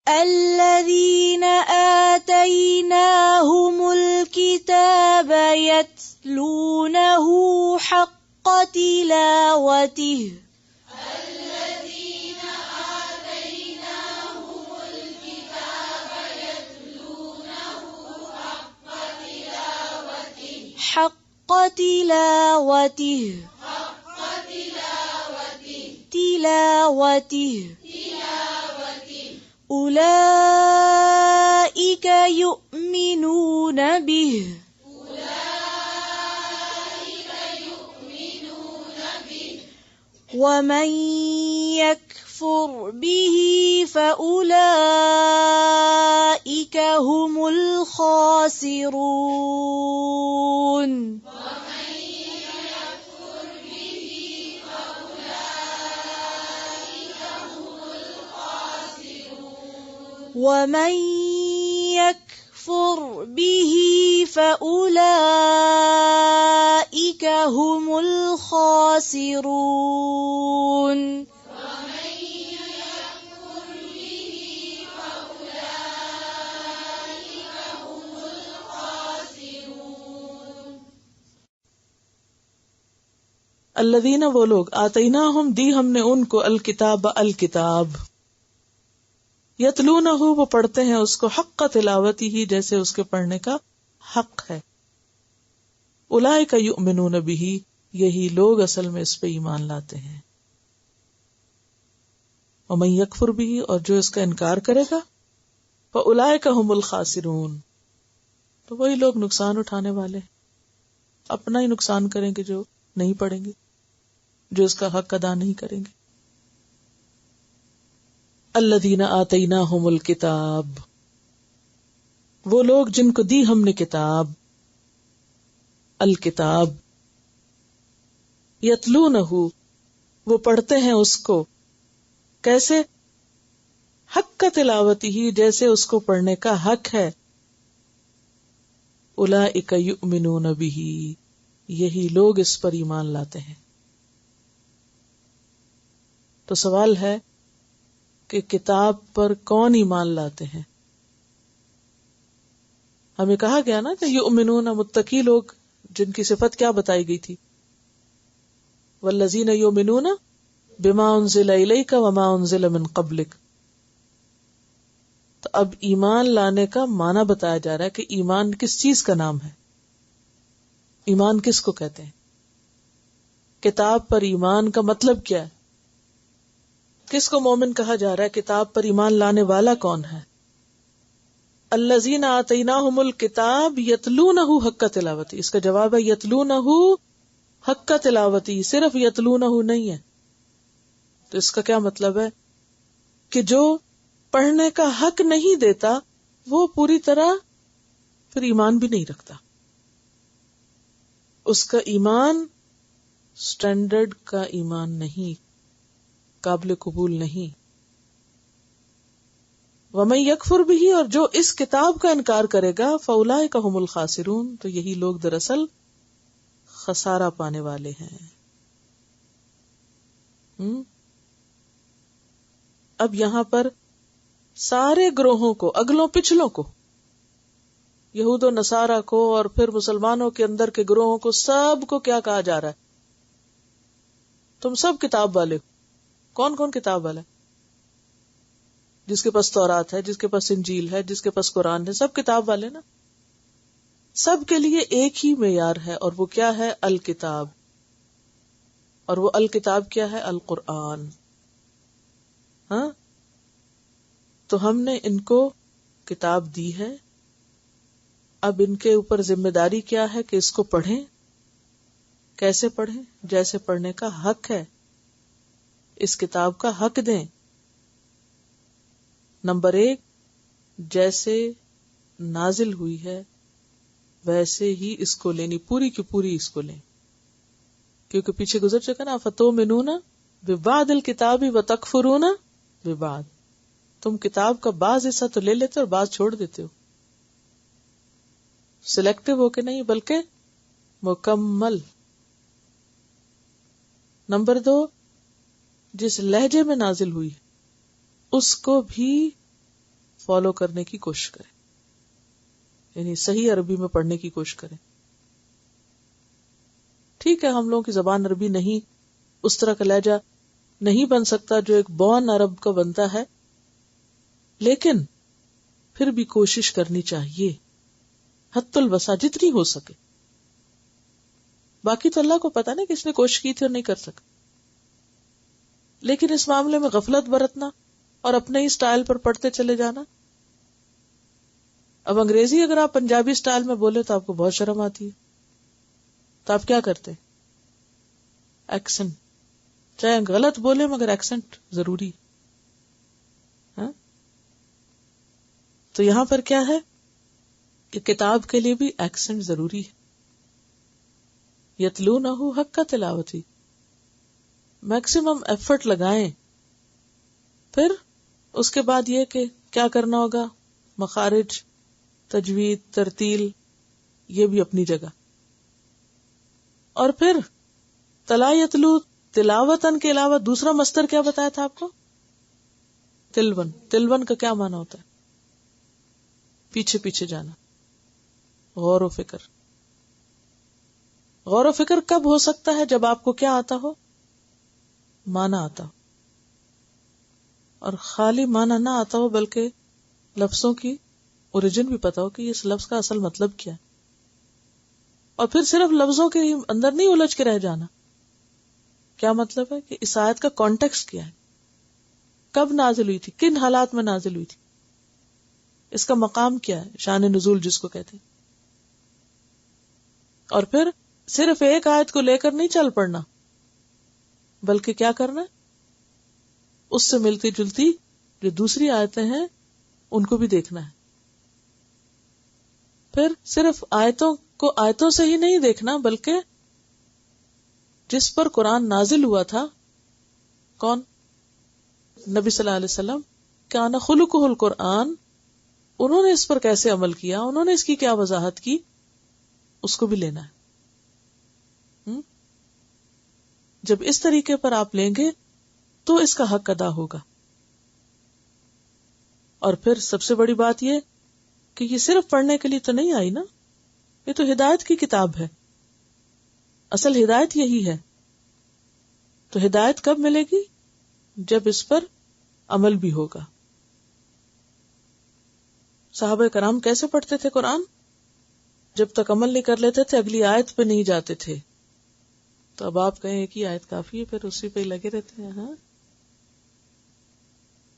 الذين آتيناهم الكتاب يتلونه حق تلاوته حق تلاوته أولئك يؤمنون به ومن يكفر به فأولئك هم الخاسرون ومن يكفر به فأولئك هم الخاسرون الذین وہ لوگ آتیناہم دی ہم نے ان کو الکتاب الکتاب یتلونہ وہ پڑھتے ہیں اس کو حق تلاوتی ہی جیسے اس کے پڑھنے کا حق ہے. اولئک یؤمنون بہ یہی لوگ اصل میں اس پہ ایمان لاتے ہیں. ومن یکفر بہ اور جو اس کا انکار کرے گا فاولئک هم الخاسرون تو وہی لوگ نقصان اٹھانے والے ہیں. اپنا ہی نقصان کریں گے جو نہیں پڑھیں گے، جو اس کا حق ادا نہیں کریں گے. الذین آتیناہم الکتاب وہ لوگ جن کو دی ہم نے کتاب، الکتاب یتلونہ وہ پڑھتے ہیں اس کو کیسے، حق تلاوتی ہی جیسے اس کو پڑھنے کا حق ہے. اولئک یؤمنون بہ یہی لوگ اس پر ایمان لاتے ہیں. تو سوال ہے کہ کتاب پر کون ایمان لاتے ہیں؟ ہمیں کہا گیا نا کہ یؤمنون متقی لوگ جن کی صفت کیا بتائی گئی تھی، والذین یؤمنون بما انزل الیک وما انزل من قبلک. تو اب ایمان لانے کا معنی بتایا جا رہا ہے کہ ایمان کس چیز کا نام ہے، ایمان کس کو کہتے ہیں، کتاب پر ایمان کا مطلب کیا ہے، کس کو مومن کہا جا رہا ہے، کتاب پر ایمان لانے والا کون ہے. الذین آتیناہم الکتاب یتلونہ حق تلاوتی، اس کا جواب ہے یتلونہ حق تلاوتی، صرف یتلونہ نہیں ہے. تو اس کا کیا مطلب ہے کہ جو پڑھنے کا حق نہیں دیتا وہ پوری طرح پھر ایمان بھی نہیں رکھتا، اس کا ایمان سٹینڈرڈ کا ایمان نہیں، قابل قبول نہیں. وَمَن يَكْفُرْ بِهِ اور جو اس کتاب کا انکار کرے گا فَأُولَئِكَ هُمُ الْخَاسِرُونَ تو یہی لوگ دراصل خسارہ پانے والے ہیں. اب یہاں پر سارے گروہوں کو، اگلوں پچھلوں کو، یہود و نصارہ کو اور پھر مسلمانوں کے اندر کے گروہوں کو، سب کو کیا کہا جا رہا ہے؟ تم سب کتاب والے. کون کون کتاب والا ہے؟ جس کے پاس تورات ہے، جس کے پاس انجیل ہے، جس کے پاس قرآن ہے، سب کتاب والے نا. سب کے لیے ایک ہی معیار ہے اور وہ کیا ہے؟ الکتاب. اور وہ الکتاب کیا ہے؟ القرآن. ہاں، تو ہم نے ان کو کتاب دی ہے، اب ان کے اوپر ذمہ داری کیا ہے کہ اس کو پڑھیں. کیسے پڑھیں؟ جیسے پڑھنے کا حق ہے، اس کتاب کا حق دیں. نمبر 1 جیسے نازل ہوئی ہے ویسے ہی اس کو لینی، پوری کی پوری اس کو لیں، کیونکہ پیچھے گزر چکا نا فَتُؤْمِنُونَ بِبَعْضِ الْكِتَابِ وَتَكْفُرُونَ بِبَعْضٍ. تم کتاب کا بعض حصہ تو لے لیتے اور بعض چھوڑ دیتے ہو، سلیکٹو ہو کے نہیں بلکہ مکمل. نمبر 2 جس لہجے میں نازل ہوئی اس کو بھی فالو کرنے کی کوشش کریں، یعنی صحیح عربی میں پڑھنے کی کوشش کریں. ٹھیک ہے ہم لوگوں کی زبان عربی نہیں، اس طرح کا لہجہ نہیں بن سکتا جو ایک بورن عرب کا بنتا ہے، لیکن پھر بھی کوشش کرنی چاہیے حد الوسع جتنی ہو سکے. باقی تو اللہ کو پتا نا کس نے کوشش کی تھی اور نہیں کر سکا، لیکن اس معاملے میں غفلت برتنا اور اپنے ہی سٹائل پر پڑھتے چلے جانا. اب انگریزی اگر آپ پنجابی سٹائل میں بولے تو آپ کو بہت شرم آتی ہے، تو آپ کیا کرتے؟ ایکسنٹ، چاہے غلط بولے مگر ایکسنٹ ضروری. ہاں تو یہاں پر کیا ہے کہ کتاب کے لیے بھی ایکسنٹ ضروری ہے. یتلونہ حق تلاوتی، میکسیمم ایفرٹ لگائیں. پھر اس کے بعد یہ کہ کیا کرنا ہوگا، مخارج، تجوید، ترتیل، یہ بھی اپنی جگہ. اور پھر تلا یتلو، تلاوتن کے علاوہ دوسرا مصدر کیا بتایا تھا آپ کو؟ تلون. تلون کا کیا معنی ہوتا ہے؟ پیچھے پیچھے جانا، غور و فکر. غور و فکر کب ہو سکتا ہے؟ جب آپ کو کیا آتا ہو؟ معنی آتا ہو. اور خالی معنی نہ آتا ہو بلکہ لفظوں کی اوریجن بھی پتا ہو کہ اس لفظ کا اصل مطلب کیا ہے. اور پھر صرف لفظوں کے اندر نہیں الجھ کے رہ جانا. کیا مطلب ہے کہ اس آیت کا کانٹیکسٹ کیا ہے، کب نازل ہوئی تھی، کن حالات میں نازل ہوئی تھی، اس کا مقام کیا ہے، شان نزول جس کو کہتے ہیں. اور پھر صرف ایک آیت کو لے کر نہیں چل پڑنا، بلکہ کیا کرنا ہے، اس سے ملتی جلتی جو دوسری آیتیں ہیں ان کو بھی دیکھنا ہے. پھر صرف آیتوں کو آیتوں سے ہی نہیں دیکھنا، بلکہ جس پر قرآن نازل ہوا تھا، کون؟ نبی صلی اللہ علیہ وسلم، کان خلقہ القرآن، انہوں نے اس پر کیسے عمل کیا، انہوں نے اس کی کیا وضاحت کی، اس کو بھی لینا ہے. جب اس طریقے پر آپ لیں گے تو اس کا حق ادا ہوگا. اور پھر سب سے بڑی بات یہ کہ یہ صرف پڑھنے کے لیے تو نہیں آئی نا، یہ تو ہدایت کی کتاب ہے. اصل ہدایت یہی ہے. تو ہدایت کب ملے گی؟ جب اس پر عمل بھی ہوگا. صحابہ کرام کیسے پڑھتے تھے قرآن؟ جب تک عمل نہیں کر لیتے تھے اگلی آیت پہ نہیں جاتے تھے. تو اب آپ کہیں کہ آیت کافی ہے، پھر اسی پہ لگے رہتے ہیں. ہاں،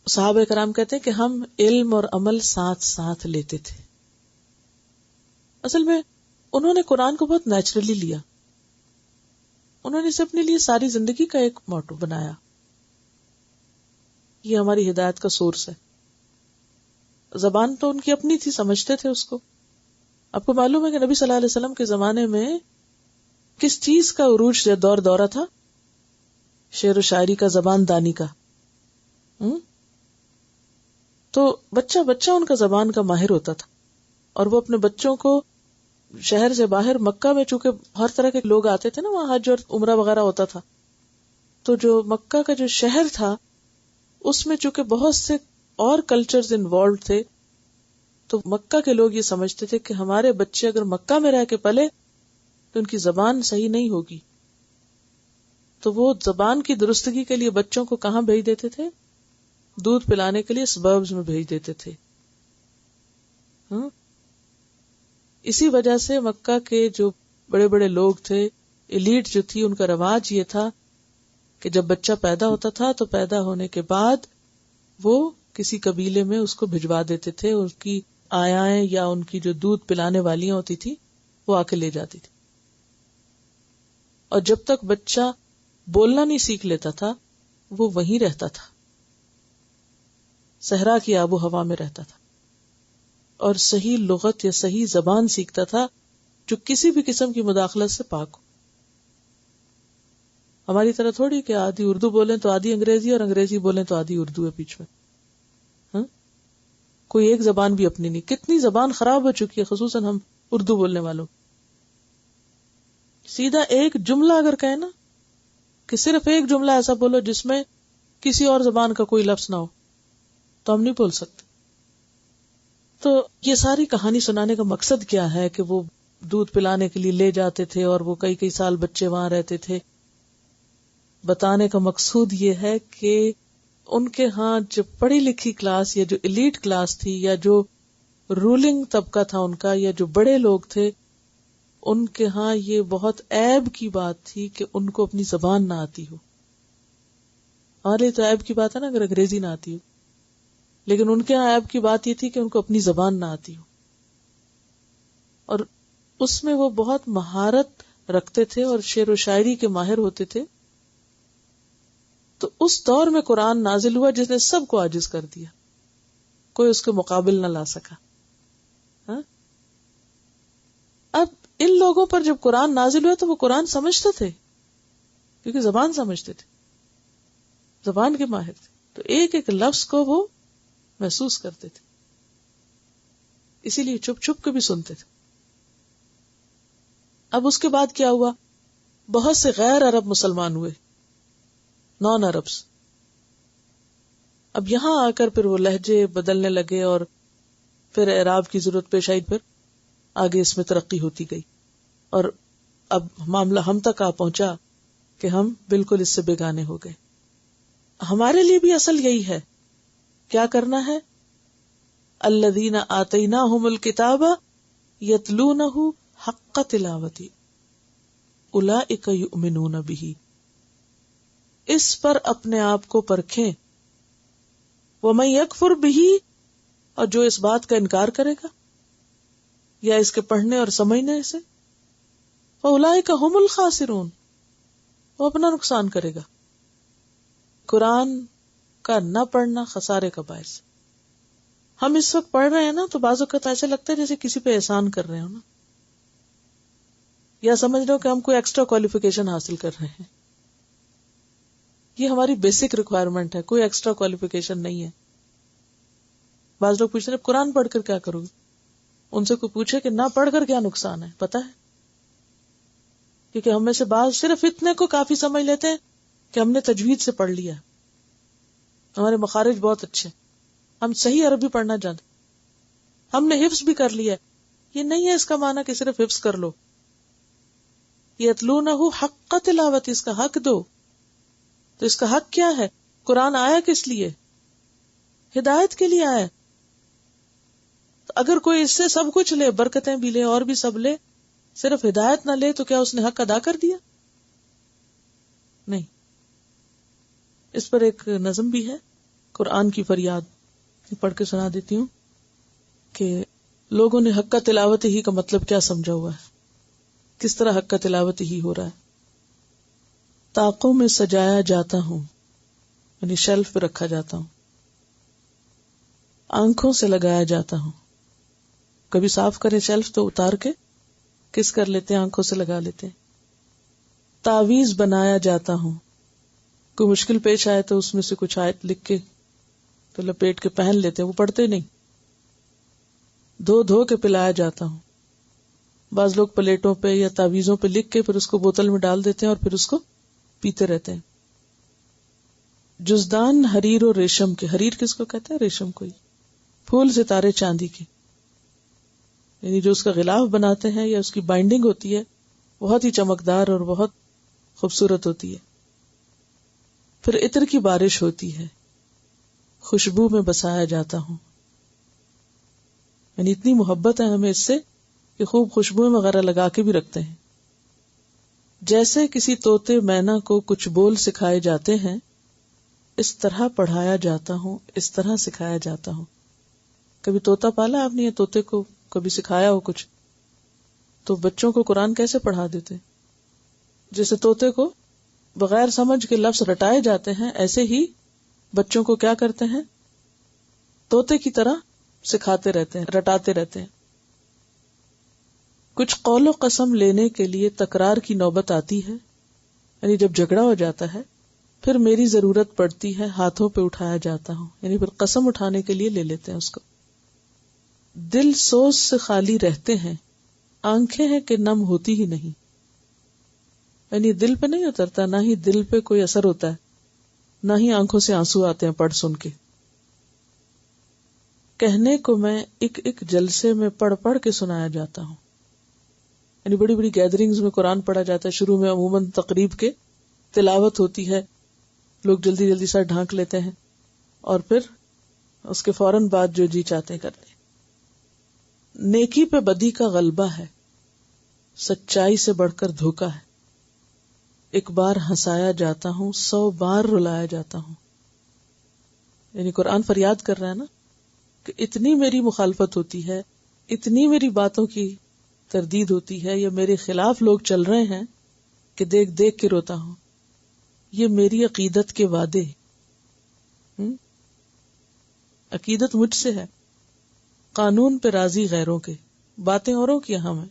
صحابہ کرام کہتے ہیں کہ ہم علم اور عمل ساتھ ساتھ لیتے تھے. اصل میں انہوں نے قرآن کو بہت نیچرلی لیا. انہوں نے اسے اپنے لیے ساری زندگی کا ایک موٹو بنایا. یہ ہماری ہدایت کا سورس ہے. زبان تو ان کی اپنی تھی، سمجھتے تھے اس کو. آپ کو معلوم ہے کہ نبی صلی اللہ علیہ وسلم کے زمانے میں کس چیز کا عروج دورہ تھا؟ شعر و شاعری کا، زبان دانی کا. تو بچہ بچہ ان کا زبان کا ماہر ہوتا تھا، اور وہ اپنے بچوں کو شہر سے باہر مکہ میں، چونکہ ہر طرح کے لوگ آتے تھے نا وہاں، حج اور عمرہ وغیرہ ہوتا تھا، تو جو مکہ کا جو شہر تھا اس میں چونکہ بہت سے اور کلچرز انوالوڈ تھے، تو مکہ کے لوگ یہ سمجھتے تھے کہ ہمارے بچے اگر مکہ میں رہ کے پلے تو ان کی زبان صحیح نہیں ہوگی. تو وہ زبان کی درستگی کے لیے بچوں کو کہاں بھیج دیتے تھے؟ دودھ پلانے کے لیے سبربز میں بھیج دیتے تھے. اسی وجہ سے مکہ کے جو بڑے بڑے لوگ تھے، ایلیٹ جو تھی، ان کا رواج یہ تھا کہ جب بچہ پیدا ہوتا تھا تو پیدا ہونے کے بعد وہ کسی قبیلے میں اس کو بھجوا دیتے تھے. اس کی آیائیں یا ان کی جو دودھ پلانے والیاں ہوتی تھی وہ آ کے لے جاتی تھی. اور جب تک بچہ بولنا نہیں سیکھ لیتا تھا وہ وہیں رہتا تھا، صحرا کی آب و ہوا میں رہتا تھا، اور صحیح لغت یا صحیح زبان سیکھتا تھا جو کسی بھی قسم کی مداخلت سے پاک ہو. ہماری طرح تھوڑی کہ آدھی اردو بولیں تو آدھی انگریزی، اور انگریزی بولیں تو آدھی اردو ہے بیچ میں. کوئی ایک زبان بھی اپنی نہیں. کتنی زبان خراب ہو چکی ہے، خصوصاً ہم اردو بولنے والوں. سیدھا ایک جملہ اگر کہیں نا کہ صرف ایک جملہ ایسا بولو جس میں کسی اور زبان کا کوئی لفظ نہ ہو، تو ہم نہیں بول سکتے. تو یہ ساری کہانی سنانے کا مقصد کیا ہے کہ وہ دودھ پلانے کے لیے لے جاتے تھے اور وہ کئی کئی سال بچے وہاں رہتے تھے. بتانے کا مقصود یہ ہے کہ ان کے ہاں جو پڑھی لکھی کلاس یا جو ایلیٹ کلاس تھی یا جو رولنگ طبقہ تھا ان کا یا جو بڑے لوگ تھے, ان کے ہاں یہ بہت عیب کی بات تھی کہ ان کو اپنی زبان نہ آتی ہو. ہمارے لیے تو عیب کی بات ہے نا اگر انگریزی نہ آتی ہو, لیکن ان کے ہاں عیب کی بات یہ تھی کہ ان کو اپنی زبان نہ آتی ہو. اور اس میں وہ بہت مہارت رکھتے تھے اور شعر و شاعری کے ماہر ہوتے تھے. تو اس دور میں قرآن نازل ہوا جس نے سب کو عاجز کر دیا, کوئی اس کے مقابل نہ لا سکا. ہاں؟ اب ان لوگوں پر جب قرآن نازل ہوا تو وہ قرآن سمجھتے تھے کیونکہ زبان سمجھتے تھے, زبان کے ماہر تھے, تو ایک ایک لفظ کو وہ محسوس کرتے تھے, اسی لیے چھپ چھپ کے بھی سنتے تھے. اب اس کے بعد کیا ہوا, بہت سے غیر عرب مسلمان ہوئے, نان عربس. اب یہاں آ کر پھر وہ لہجے بدلنے لگے اور پھر اعراب کی ضرورت پیش آئی, پھر آگے اس میں ترقی ہوتی گئی اور اب معاملہ ہم تک آ پہنچا کہ ہم بالکل اس سے بیگانے ہو گئے. ہمارے لیے بھی اصل یہی ہے, کیا کرنا ہے؟ الذین آتیناہم الکتاب یتلونہ حق تلاوتی اولئک یؤمنون بہ. اس پر اپنے آپ کو پرکھیں. ومن یکفر بہ, اور جو اس بات کا انکار کرے گا یا اس کے پڑھنے اور سمجھنے سے, فاولئک ھم الخاسرون, وہ اپنا نقصان کرے گا. قرآن کا نہ پڑھنا خسارے کا باعث. ہم اس وقت پڑھ رہے ہیں نا تو بعض اوقات ایسے لگتا ہے جیسے کسی پہ احسان کر رہے ہو نا, یا سمجھ رہے ہو کہ ہم کوئی ایکسٹرا کوالیفیکیشن حاصل کر رہے ہیں. یہ ہماری بیسک ریکوائرمنٹ ہے, کوئی ایکسٹرا کوالیفیکیشن نہیں ہے. بعض لوگ پوچھتے ہیں قرآن پڑھ کر کیا کروں گے؟ ان سے کوئی پوچھے کہ نہ پڑھ کر کیا نقصان ہے, پتا ہے؟ کیونکہ ہم میں سے بعض صرف اتنے کو کافی سمجھ لیتے ہیں کہ ہم نے تجوید سے پڑھ لیا, ہمارے مخارج بہت اچھے, ہم صحیح عربی پڑھنا جانتے, ہم نے حفظ بھی کر لیا. یہ نہیں ہے اس کا معنی کہ صرف حفظ کر لو. یتلونہ حق تلاوت, اس کا حق دو. تو اس کا حق کیا ہے؟ قرآن آیا کس لیے؟ ہدایت کے لیے آیا. تو اگر کوئی اس سے سب کچھ لے, برکتیں بھی لے اور بھی سب لے, صرف ہدایت نہ لے, تو کیا اس نے حق ادا کر دیا؟ نہیں. اس پر ایک نظم بھی ہے, قرآن کی فریاد, پڑھ کے سنا دیتی ہوں کہ لوگوں نے حق کا تلاوت ہی کا مطلب کیا سمجھا ہوا ہے, کس طرح حق کا تلاوت ہی ہو رہا ہے. طاقوں میں سجایا جاتا ہوں, یعنی شیلف پہ رکھا جاتا ہوں. آنکھوں سے لگایا جاتا ہوں. کبھی صاف کرے شیلف تو اتار کے کس کر لیتے ہیں, آنکھوں سے لگا لیتے ہیں. تعویذ بنایا جاتا ہوں, کوئی مشکل پیش آئے تو اس میں سے کچھ آیت لکھ کے تو لپیٹ کے پہن لیتے ہیں, وہ پڑھتے نہیں. دھو دھو کے پلایا جاتا ہوں. بعض لوگ پلیٹوں پہ یا تعویذوں پہ لکھ کے پھر اس کو بوتل میں ڈال دیتے ہیں اور پھر اس کو پیتے رہتے ہیں. جزدان حریر و ریشم کے, حریر کس کو کہتے ہیں؟ ریشم کو. پھول ستارے چاندی کے, یعنی جو اس کا غلاف بناتے ہیں یا اس کی بائنڈنگ ہوتی ہے بہت ہی چمکدار اور بہت خوبصورت ہوتی ہے. پھر عطر کی بارش ہوتی ہے, خوشبو میں بسایا جاتا ہوں. یعنی اتنی محبت ہے ہمیں اس سے کہ خوب خوشبو وغیرہ لگا کے بھی رکھتے ہیں. جیسے کسی طوطے مینا کو کچھ بول سکھائے جاتے ہیں, اس طرح پڑھایا جاتا ہوں, اس طرح سکھایا جاتا ہوں. کبھی طوطا پالا آپ نے, یا طوطے کو کبھی سکھایا ہو کچھ؟ تو بچوں کو قرآن کیسے پڑھا دیتے؟ جیسے طوطے کو بغیر سمجھ کے لفظ رٹائے جاتے ہیں, ایسے ہی بچوں کو کیا کرتے ہیں, طوطے کی طرح سکھاتے رہتے ہیں, رٹاتے رہتے ہیں. کچھ قول و قسم لینے کے لیے تکرار کی نوبت آتی ہے, یعنی جب جھگڑا ہو جاتا ہے پھر میری ضرورت پڑتی ہے, ہاتھوں پہ اٹھایا جاتا ہوں, یعنی پھر قسم اٹھانے کے لیے لے لیتے ہیں اس کو. دل سوز سے خالی رہتے ہیں, آنکھیں ہیں کہ نم ہوتی ہی نہیں, یعنی دل پہ نہیں اترتا, نہ ہی دل پہ کوئی اثر ہوتا ہے, نہ ہی آنکھوں سے آنسو آتے ہیں پڑھ سن کے. کہنے کو میں ایک ایک جلسے میں پڑھ پڑھ کے سنایا جاتا ہوں. یعنی بڑی بڑی گیدرنگز میں قرآن پڑھا جاتا ہے. شروع میں عموماً تقریب کے تلاوت ہوتی ہے, لوگ جلدی جلدی سر ڈھانک لیتے ہیں, اور پھر اس کے فوراً بعد جو جی چاہتے ہیں کرتے ہیں. نیکی پہ بدی کا غلبہ ہے, سچائی سے بڑھ کر دھوکا ہے. ایک بار ہنسایا جاتا ہوں, 100 بار رلایا جاتا ہوں. یعنی قرآن فریاد کر رہا ہے نا کہ اتنی میری مخالفت ہوتی ہے, اتنی میری باتوں کی تردید ہوتی ہے, یا میرے خلاف لوگ چل رہے ہیں کہ دیکھ دیکھ کے روتا ہوں. یہ میری عقیدت کے وعدے, عقیدت مجھ سے ہے. قانون پہ راضی غیروں کے, باتیں اوروں کی اہم ہیں.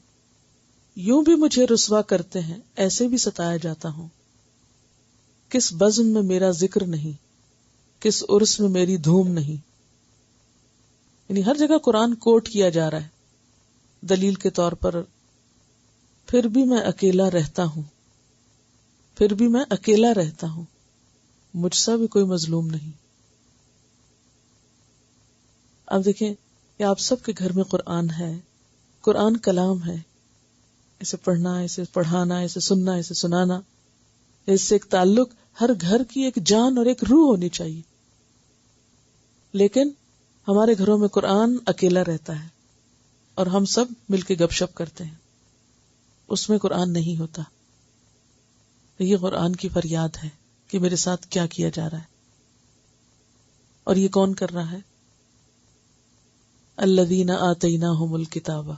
یوں بھی مجھے رسوا کرتے ہیں, ایسے بھی ستایا جاتا ہوں. کس بزم میں میرا ذکر نہیں, کس عرس میں میری دھوم نہیں. یعنی ہر جگہ قرآن کوٹ کیا جا رہا ہے دلیل کے طور پر. پھر بھی میں اکیلا رہتا ہوں, پھر بھی میں اکیلا رہتا ہوں, مجھ سا بھی کوئی مظلوم نہیں. اب دیکھیں کہ آپ سب کے گھر میں قرآن ہے, قرآن کلام ہے. اسے پڑھنا, اسے پڑھانا, اسے سننا, اسے سنانا, اس سے ایک تعلق ہر گھر کی ایک جان اور ایک روح ہونی چاہیے. لیکن ہمارے گھروں میں قرآن اکیلا رہتا ہے اور ہم سب مل کے گپ شپ کرتے ہیں, اس میں قرآن نہیں ہوتا. یہ قرآن کی فریاد ہے کہ میرے ساتھ کیا کیا جا رہا ہے. اور یہ کون کر رہا ہے؟ الذین آتیناہم الکتاب,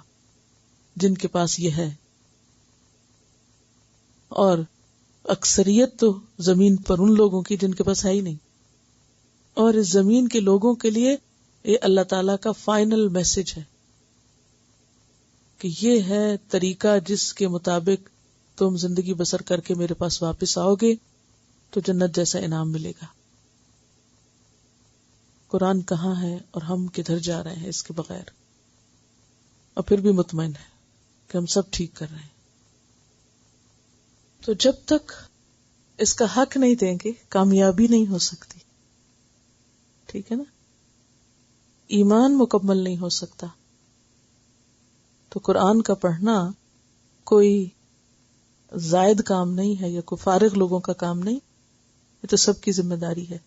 جن کے پاس یہ ہے. اور اکثریت تو زمین پر ان لوگوں کی جن کے پاس ہے ہی نہیں. اور اس زمین کے لوگوں کے لیے یہ اللہ تعالی کا فائنل میسج ہے کہ یہ ہے طریقہ جس کے مطابق تم زندگی بسر کر کے میرے پاس واپس آؤ گے تو جنت جیسا انعام ملے گا. قرآن کہاں ہے اور ہم کدھر جا رہے ہیں اس کے بغیر؟ اور پھر بھی مطمئن ہے کہ ہم سب ٹھیک کر رہے ہیں. تو جب تک اس کا حق نہیں دیں گے کامیابی نہیں ہو سکتی. ٹھیک ہے نا؟ ایمان مکمل نہیں ہو سکتا. تو قرآن کا پڑھنا کوئی زائد کام نہیں ہے یا کوئی فارغ لوگوں کا کام نہیں, یہ تو سب کی ذمہ داری ہے,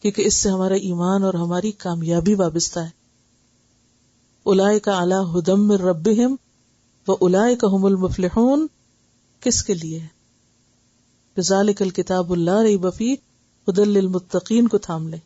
کیونکہ اس سے ہمارا ایمان اور ہماری کامیابی وابستہ ہے. اولئک علی ھدی من ربہم واولئک ھم المفلحون. کس کے لیے ہے؟ ذالک الکتاب لا ریب فیہ ھدی للمتقین کو تھام لیں.